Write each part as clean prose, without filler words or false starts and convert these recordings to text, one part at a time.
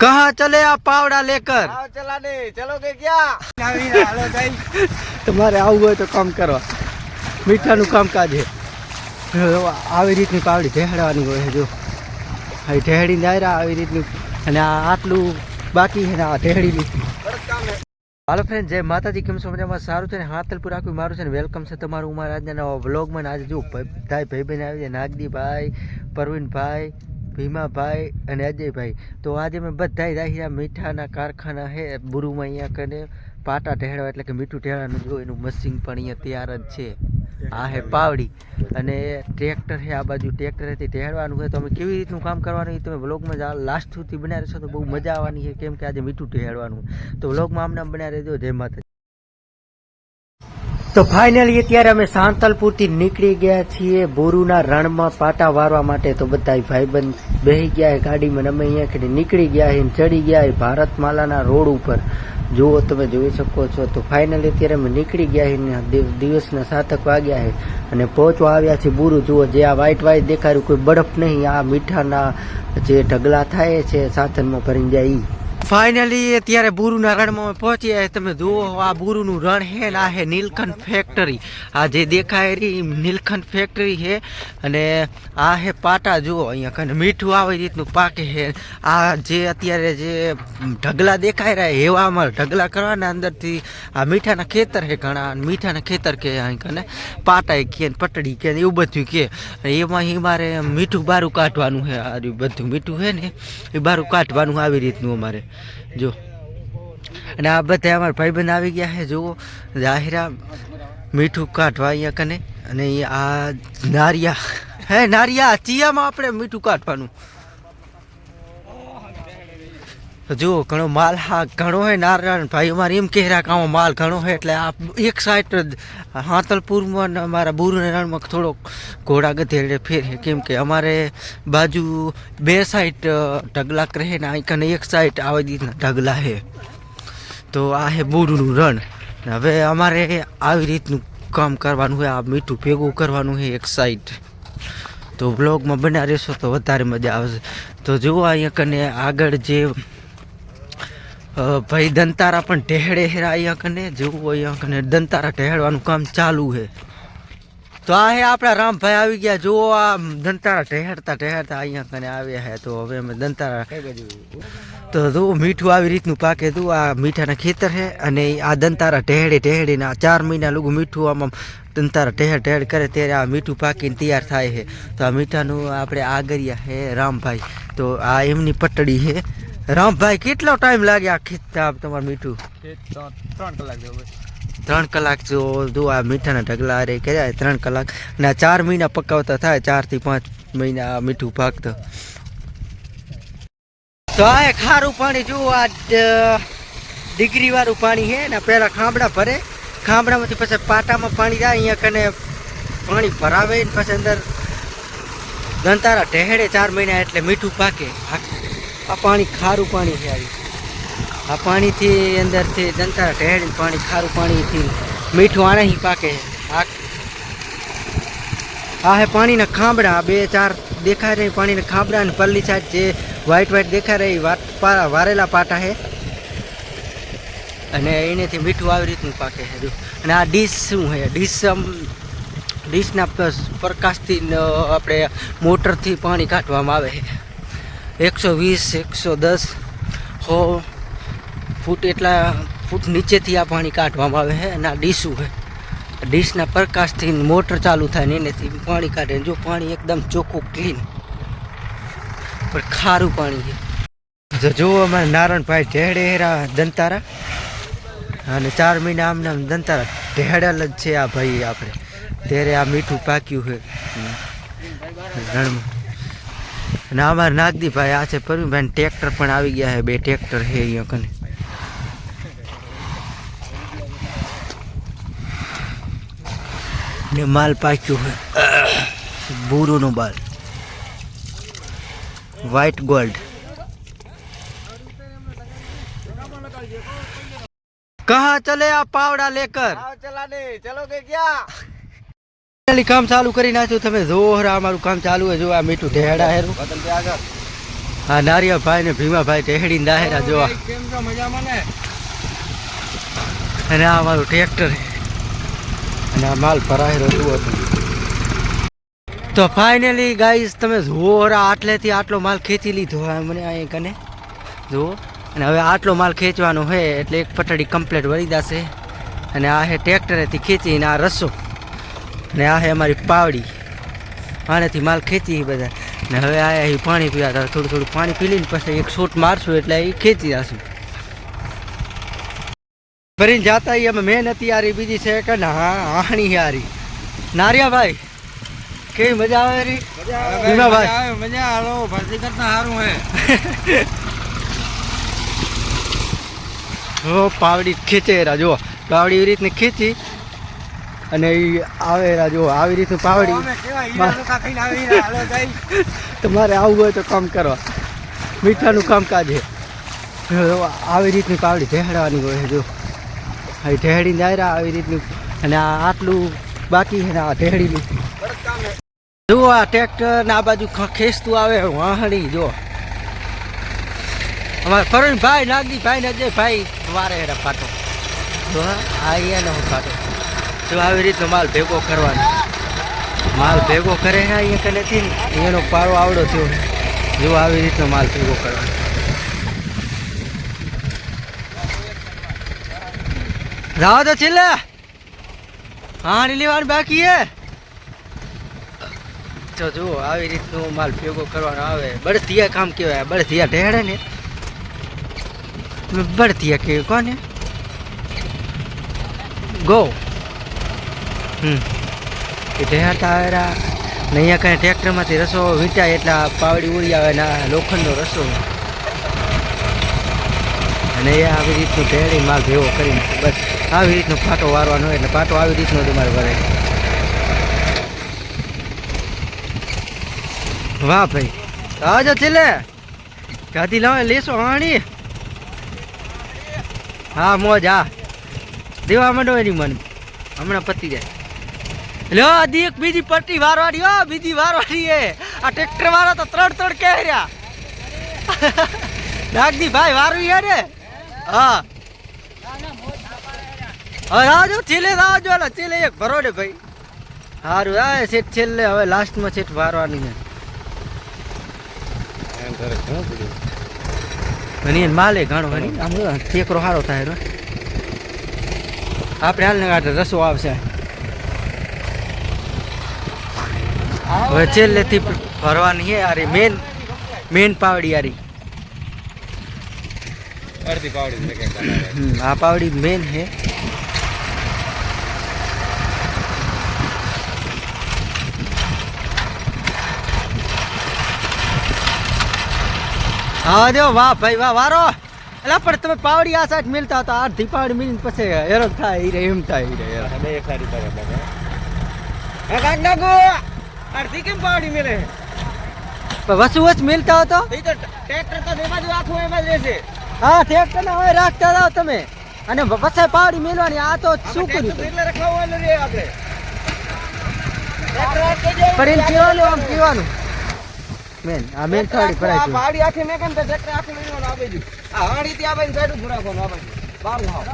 कहाँ चले आप पावड़ा लेकर? चलाने चलोगे क्या? તમારે આવું હોય તો કામ કરવા, મીઠાનું કામકાજ છે. આવી રીતની પાવડી ઢેહડવાની હોય છે. જો અહીં ઢેહડીને દાયરા આવી રીતની, અને આ આટલું બાકી છે ને આ ઢેહડી લીધી. હાલો ફ્રેન્ડ, જય માતાજી. કેમ છો? મજામાં? સારું છે ને? હાથલપુર આખું મારું છે ને વેલકમ છે તમારું મારા આજના નવા વ્લોગમાં. આજે જો ભાઈ બહેન આવી જાય, નાગદીભાઈ, પરવીનભાઈ, ભીમાભાઈ અને અજયભાઈ. તો આજે મેં બધા રહ્યા મીઠાના કારખાના છે બુરુમાં. અહીંયા કને પાટા ઢેળવા એટલે કે મીઠું ઢેળવાનું જો એનું મશીન પણ અહીંયા તૈયાર જ છે. આ હે પાવડી અને ટ્રેક્ટર છે આ બાજુ. ટ્રેક્ટરેથી ઢેળવાનું હોય તો અમે કેવી રીતનું કામ કરવાનું એ તમે વ્લોગમાં લાસ્ટ સુધી બનાવી રહેશો તો બહુ મજા આવવાની છે, કેમ કે આજે મીઠું ઢેળવાનું. તો વ્લોગમાં આમ નામ બનાવી રહેજો. જય માતાજી. તો ફાઇનલી અત્યારે અમે સાંતલપુરથી નીકળી ગયા છીએ બોરુના રણમાં પાટા વારવા માટે. તો બધા ભાઈબંધ બેસી ગયા ગાડીમાં, અમે અહીંયા નીકળી ગયા છે, ચડી ગયા ભારતમાલાના રોડ ઉપર. જુઓ તમે જોઈ શકો છો. તો ફાઇનલી અત્યારે અમે નીકળી ગયા છે, દિવસના 7 વાગ્યા છે અને પહોંચવા આવ્યા છે બોરુ. જુઓ જે આ વ્હાઈટ દેખાડ્યું કોઈ બરફ નહીં, આ મીઠાના જે ઢગલા થાય છે સાધનમાં ભરીને જાય ઈ. ફાઇનલી અત્યારે બોરુના રણમાં પહોંચ્યા. તમે જુઓ આ બોરુનું રણ છે ને આ છે નીલકંઠ ફેક્ટરી. આ જે દેખાય રહી નીલકંઠ ફેક્ટરી છે અને આ છે પાટા. જુઓ અહીંયા કને મીઠું આવી રીતનું પાકે છે. આ જે અત્યારે જે ઢગલા દેખાય રહ્યા એવા અમારે ઢગલા કરવાના અંદરથી આ મીઠાના ખેતર છે ઘણા. મીઠાના ખેતર કે અહીં કને પાટા કે પટડી કે એવું બધું કે એમાં અમારે મીઠું બારું કાઢવાનું છે. આ બધું મીઠું છે ને એ બારું કાઢવાનું આવી રીતનું અમારે જો. અને આ બધા અમારા ભાઈબંધ આવી ગયા છે. જુઓ જાહેરા મીઠું કાઢવા અહીંયા કને. અને આ નારિયા હે, નારિયા ચિયામાં આપણે મીઠું કાઢવાનું. જુઓ ઘણો માલ, હા ઘણો હોય નારાયણ ભાઈ અમારે એમ કહેરા કે આમાં માલ ઘણો હોય. એટલે આ એક સાઈડ હાથલપુરમાં અમારા બોરુના રણમાં થોડોક ઘોડા ગધેડે ફેર છે, કેમ કે અમારે બાજુ 2 સાઈડ ઢગલા રહે ને અહીં એક સાઈડ આવી રીતના ઢગલા છે. તો આ છે બોરુનું રણ. હવે અમારે આવી રીતનું કામ કરવાનું હોય, આ મીઠું ભેગું કરવાનું છે એક સાઈડ. તો બ્લોગમાં બના રહેશો તો વધારે મજા આવશે. તો જુઓ અહીંયા કને આગળ જે ભાઈ દંતારા પણ ઢેહડે હેરા અહીંયા કને. જેવું અહીંયા કને દંતારા ઢેહડવાનું કામ ચાલુ છે. તો આ હે આપણા રામભાઈ આવી ગયા. જુઓ આ દંતારા ઢેહડતા અહીંયા કને આવ્યા છે. તો હવે અમે દંતારા તો જુઓ મીઠું આવી રીતનું પાકે. તું આ મીઠાના ખેતર છે અને આ દંતારા ઢેહડે ને 4 મહિના લોકો મીઠું આમાં દંતારા ઢેહડ કરે ત્યારે આ મીઠું પાકીને તૈયાર થાય છે. તો આ મીઠાનું આપણે આગળિયા છે રામભાઈ. તો આ એમની પટડી છે. રામભાઈ કેટલો ટાઈમ લાગે આ ખેતતા તમારું મીઠું? 3 કલાક જેવું. 3 કલાક જો આ મીઠાના ઢગલા રે કર્યા 3 કલાક. અને 4 મહિના પકાવતા થાય, 4 થી 5 મહિના મીઠું પાકતો. તો આ ખારું પાણી જુઓ, આ ડિગ્રી વાળું પાણી છે ને. પહેલા ખાંભડા ભરે, ખાંભડામાંથી પછી પાટામાં પાણી જાય. અહીંયા કને પાણી ભરાવે ને પછી અંદર દંતારા ઢેહડે 4 મહિના એટલે મીઠું પાકે. આ પાણી ખારું પાણી છે. આ પાણીથી અંદરથી દંતારા ઢેહડીને પાણી ખારું પાણીથી મીઠું આણાથી પાકે. આ હે પાણીના ખાંભડા 2-4 દેખાય રહી પાણીના ખાંભડા. અને પરલી સાઈડ જે વ્હાઈટ દેખાય રહી વારેલા પાટા છે અને એનેથી મીઠું આવી રીતનું પાકે છે. અને આ ડીશ શું છે? ડીશના પ્રકાશથી આપણે મોટરથી પાણી કાઢવામાં આવે છે. 120, 110, 100 ફૂટ એટલા ફૂટ નીચેથી આ પાણી કાઢવામાં આવે છે. અને આ ડીશું છે. ડીશના પ્રકાશથી મોટર ચાલુ થાય ને એનેથી પાણી કાઢે. જો પાણી એકદમ ચોખ્ખું ક્લીન પણ ખારું પાણી છે. જો અમારે નારાયણભાઈ ઢેહડે હેરા દંતારા અને 4 મહિના આમને દંતારા ઢેહડેલ જ છે આ ભાઈ આપણે. ત્યારે આ મીઠું પાક્યું છે રણમાં. અને અમારે નાગદીભાઈ આ છે પરવીનભાઈ. ટ્રેક્ટર પણ આવી ગયા છે, 2 ટ્રેક્ટર છે અહીંયા કને. ને માલ પાક્યું છે બોરુનો માલ, વ્હાઈટ ગોલ્ડ. कहाँ चले आप पावड़ा लेकर? चलाने चलोगे क्या? काम चालू કરી નાખ્યું તમે. જોર અમારું કામ ચાલુ છે. જો આ મીઠું ઢેડા હેરું આ નારિયાભાઈ ને ભીમાભાઈ ટેહડી દાહેરા જોવા. કેમ છો મજામાં ને? અને આ અમારું ટ્રેક્ટર અને આ માલ ભરાયેલો જુઓ તમે. તો ફાઇનલી ગાઈસ તમે જુઓ આટલેથી આટલો માલ ખેંચી લીધો મને અહીં કને જુઓ. અને હવે આટલો માલ ખેંચવાનો છે એટલે એક પટડી કમ્પ્લીટ વળી જશે. અને આ છે ટ્રેક્ટરેથી ખેંચીને આ રસો અને આ છે અમારી પાવડી. આનેથી માલ ખેંચી બધા. ને હવે આ અહીં પાણી પીવા તો થોડું થોડું પાણી પી લઈને પછી એક શૂટ મારશું એટલે એ ખેંચી જશું. ભરીને જાતા અમે મહેનત યારી બીજી છે કે ના હાણી યારી. નારિયાભાઈ કેવી મજા આવે રી? ભીમાભાઈ મજા હાલો ભરતી કરતા સારું હે. હો પાવડી ખેંચે જો પાવડી એવી રીતની ખેંચી અને એ આવે જો આવી રીતનું પાવડી. તમારે આવવું હોય તો કામ કરવા મીઠાનું કામકાજ છે. આવી રીતની પાવડી ઢેહડવાની હોય જો આવી ઢેહડીને જાય આવી રીતની. અને આ આટલું બાકી છે ને આ ઢેહડીનું જુઓ. આ ટ્રેક્ટર ને આ બાજુ ખેંચતું આવે વાહણી જો અમારે ફરણ ભાઈ નાગી ભાઈ ને અજય ભાઈ વારે હેરા પાટો જો આ નો પાટો જો આવી રીતનો માલ ભેગો કરવાનો. માલ ભેગો કરે છે અહીંયા કનેથી એનો પારો આવડો થયો જો આવી રીતનો માલ ભેગો કરવાનો. જાઓ તો છેલ્લે હાણી લેવાનું બાકી હે. તો જુઓ આવી રીતનો માલ ભેગો કરવાનો આવે. બળદિયા કામ કહેવાય. બળદિયા ઢેડે ને બળદિયા કે કોને ગો એ ઢેહડતા આવેરા ને અહીંયા કાંઈ ટ્રેક્ટરમાંથી રસો વીંટાય એટલે પાવડી ઉડી આવે ને લોખંડનો રસો અને એ આવી રીતનું ઢેડી માલ ભેગો કરીને બસ આવી રીતનો પાટો વારવાનો હોય એટલે પાટો આવી રીતનો તમારે ભરે. વાહ ભાઈ આવજો છેલ્લે ગાદી લાવે લેશો હાણી. હા મોજ હા દેવા માંડો એની મન હમણાં પતી જાય. લો આદી એક બીજી પટ્ટી વારવાની હો બીજી વારવાની હે. આ ટ્રેક્ટર વાળા તો ત્રણ કે રહ્યા નાગદી ભાઈ વારવી હે ને. હા હવે આવજો છેલ્લે આવજો ને છેલ્લે એક ભરો ને ભાઈ સારું હા સેટ છેલ્લે હવે લાસ્ટમાં સેટ વારવાની છે. ઘણી માલે ઘણો ઘણી આમ ટેકરો સારો થાય આપણે હાલ ને કાંઠે રસો આવશે. હવે છેલ્લેથી ભરવાની છે યાર મેન પાવડી યારી. અડધી પાવડી આ પાવડી મેન છે. હા જો વાહ ભાઈ વાહ વારો. એટલે પણ તમે પાવડી આ સાઈડ મિલતા હતા અડધી પાવડી મિલીને પછી હેરાન થાય ઈ રે એમ થાય ઈ રે અડધી કેમ પાવડી મેળે? વસુ વચ મિલતા હતો ટ્રેક્ટર તો બે બાજુ આખું એમ જ રહેશે. હા ઠેક ને હવે રાખતા જાવ તમે અને પછી પાવડી મેલવાની. આ તો શું કર્યું એટલે રખાવવાનું રે આપણે પણ એમ કહેવાનું આમ કહેવાનું મેન આ મેન પાવડી ભરાય છે. પાવડી આખી મેં કેમ ટ્રેક્ટર આખું મેળવાનું આ બાજુ આ હાડી થી આ બાજુ સાઈડ જ રાખવાનું આ બાજુ બાર લાવ.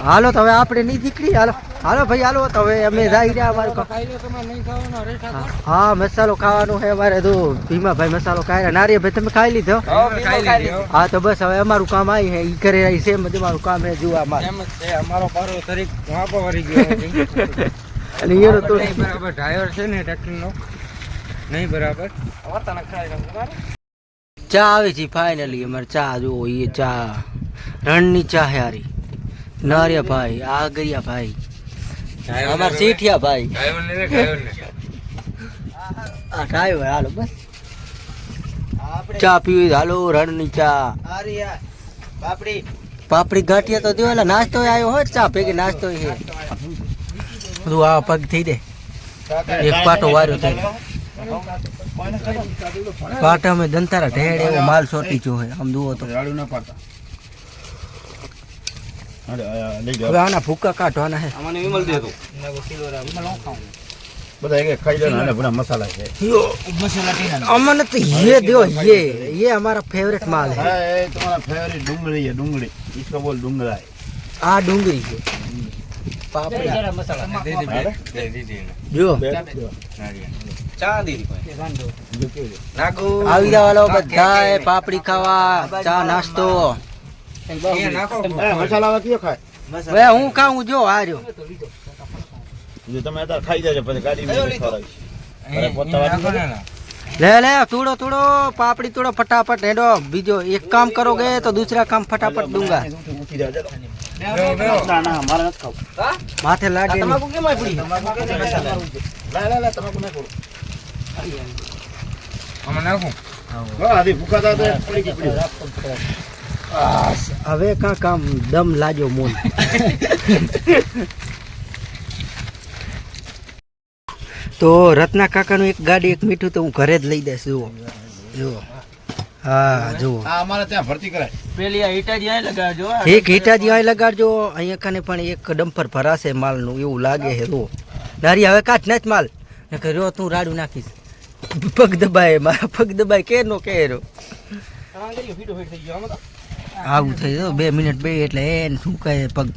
હાલો તો હવે આપણે નહીં દીકરી હાલો હાલો ભાઈ હાલો તો હવે અમે જઈ રહ્યા અમારું ખાઈ લો તમે નહીં ખાવાનો રેઠા. હા મસાલો ખાવાનો છે અમારે તો ભીમાભાઈ મસાલો ખાય. નારિયાભાઈ તમે ખાઈ લીધો? હા તો બસ હવે અમારું કામ આવી છે ઈ કરે રહી છે અમારું કામ છે જોવા અમારો પારો તરીક વાપો વરી ગયો અને એનો તો બરાબર ડ્રાઈવર છે ને ટ્રેક્ટર નો નહીં બરાબર વર્તન ખાય. ચા આવી છે ફાઇનલી અમારે ચા જુઓ એ ચા રણની ચા હે હારી. નારિયાભાઈ આગરિયાભાઈ અમાર શેઠિયાભાઈ આ ડ્રાઈવર હાલો બસ ચા પીવી હાલો રણની ચા. પાપડી ગાંઠિયા તો દેવાલા નાસ્તો આવ્યો હોય ચા ભેગી નાસ્તો છે બધું આ પગ થઈ દે એક પાટો વાર્યો થાય. પાટા મેં દંતારા ઢેડ એવો માલ સોટી જો હે આમ જુઓ તો. હવે આના ભૂકા કાઢવાના હે. બધા એક ખાઈ લેના અને પૂરા મસાલા છે अमन तो ये दो ये हमारा फेवरेट माल है हाँ ये तुम्हारा फेवरेट डूंगरी है डूंगरी इसको बोल डूंगरा है आ डूंगरी है पापड़ी जो आविदा वालों बधाए पापड़ी खावा चा नाश्तो मसाला वाला क्यों खाए वे हूँ खाऊं जो आ जो जो તમે અત્યારે ખાઈ જાજો પછી ગાડીમાં ખવડાવીશ અરે પોતાવાળી ले ले तोड़ो तोड़ो पापड़ी तोड़ो फटाफट हेडो बीजो एक काम करोगे तो दूसरा काम फटाफट दूंगा ઊંચી જાજો ના ના મારે નથી ખાવું माथे लागे તમાકુ કેમ પડી લા તમાકુ નાખો આમાં નાખું હા આધી ભૂખા હતા તો પડી ગઈ પડી હવે કા કામ દમ લાજો મોન તો રત્ના કાકાનું એક ગાડી એક મીઠું તો હું ઘરે જ લઈ દઈશ જુઓ જુઓ હા જુઓ આ અમારે ત્યાં ભરતી કરાય પેલી આ ઈટાજી આય લગાવજો એક હીટાજી અહીં લગાડજો અહીંયા કને પણ એક ડમ્પર ભરાશે માલનું એવું લાગે છે જુઓ નારી હવે કાચ નાચ માલ ને રહ્યો તું રાડું નાખીશ પગ દબાય મારા પગ દબાય કે નો કે રહ્યો ફીટો ફીટ થઈ ગયો આમાં તો આવું થઈ ગયું 2 મિનિટ બે એટલે એને શું કહે પગ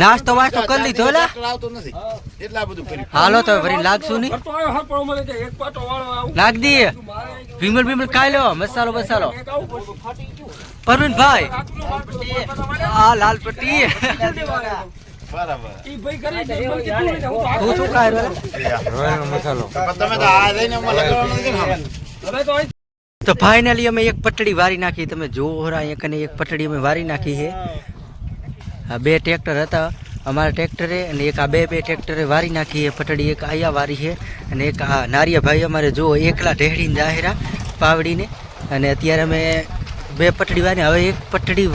નાસ્તો વાસ્તો કરી લીધો લા આવતો નથી એટલા બધું કર્યું હાલો તો વરી લાગશું નહીં લાગ દી વિમલ ખાઈ લો મસાલો બસાલો પરવીનભાઈ આ લાલ પટ્ટી બરાબર તું શું ખાય રે મસાલો તમે તો આ લઈને અમારે લગાવવાનું નથી ને તો ફાઇનલી અમે એક પટડી વારી નાખી તમે જોવો અહીંયા કને એક પટડી અમે વારી નાખી છે આ બે ટ્રેક્ટર હતા અમારા ટ્રેક્ટરે અને એક આ બે ટ્રેક્ટરે વારી નાખી છે પટડી એક આયા વારી છે અને એક આ નારિયાભાઈ અમારે જો એકલા ઢેડીને જાહેરા પાવડીને અને અત્યારે અમે બે પટડી વારી હવે એક પટડી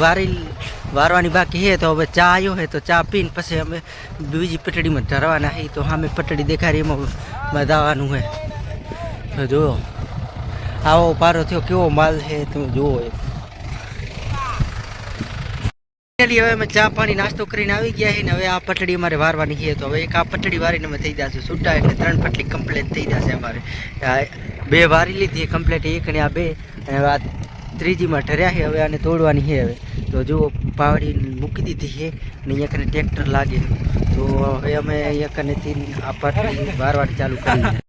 વારવાની બાકી છે તો હવે ચા આવ્યો છે તો ચા પીને પછી અમે બીજી પટડીમાં ધરવાના છે તો સામે પટડી દેખાડી એમાં દાવાનું છે તો જુઓ આવો પારો થયો કેવો માલ છે તમે જુઓ હવે અમે ચા પાણી નાસ્તો કરીને આવી ગયા છે ને હવે આ પટડી અમારે વારવાની છે તો હવે એક આ પટડી વારીને અમે થઈ જશે છૂટા એટલે 3 પટડી કમ્પ્લીટ થઈ જશે અમારે બે વારી લીધી કમ્પ્લીટ એક ને આ બે અને હવે આ ત્રીજીમાં ઠર્યા છે હવે આને તોડવાની છે હવે તો જુઓ પાવડી મૂકી દીધી છે અને અહીંયા કને ટ્રેક્ટર લાગે તો હવે અમે અહીંયા કનેથી આ પટડી વારવાની ચાલુ કરી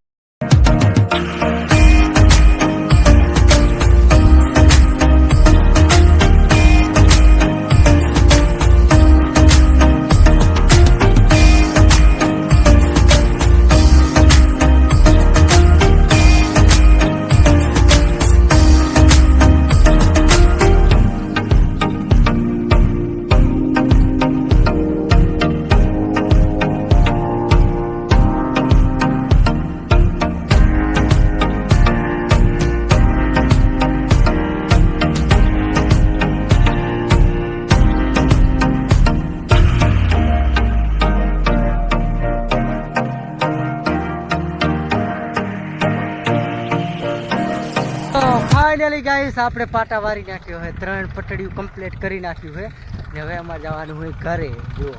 ફાઇનલી ગાઈસ આપણે પાટા વારી નાખ્યો છે 3 પટડીઓ કમ્પ્લીટ કરી નાખ્યું છે ને હવે અમારે જવાનું હોય ઘરે જો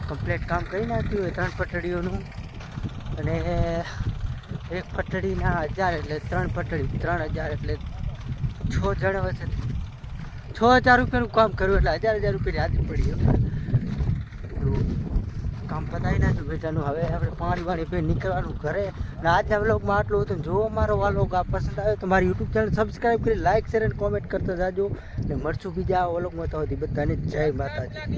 કમ્પ્લીટ કામ કરી નાખ્યું હોય 3 પટડીઓનું અને એક પટડીના 1000 એટલે 3 પટડી 3000 એટલે 6 જણા વચ્ચે 6000 રૂપિયાનું કામ કર્યું એટલે 1000 રૂપિયાની હાજરી પડી કામ પતાવી નાખ્યું બેટાનું હવે આપણે પાણી પી નીકળવાનું ઘરે ને આજના વ્લોગમાં આટલું હતું જો મારો વ્લોગ આ પસંદ આવ્યો તો મારી યુટ્યુબ ચેનલ સબસ્ક્રાઈબ કરી લાઇક શેર અને કોમેન્ટ કરતા જાજો ને મળશું બીજા વ્લોગમાં તો બધાને જય માતાજી.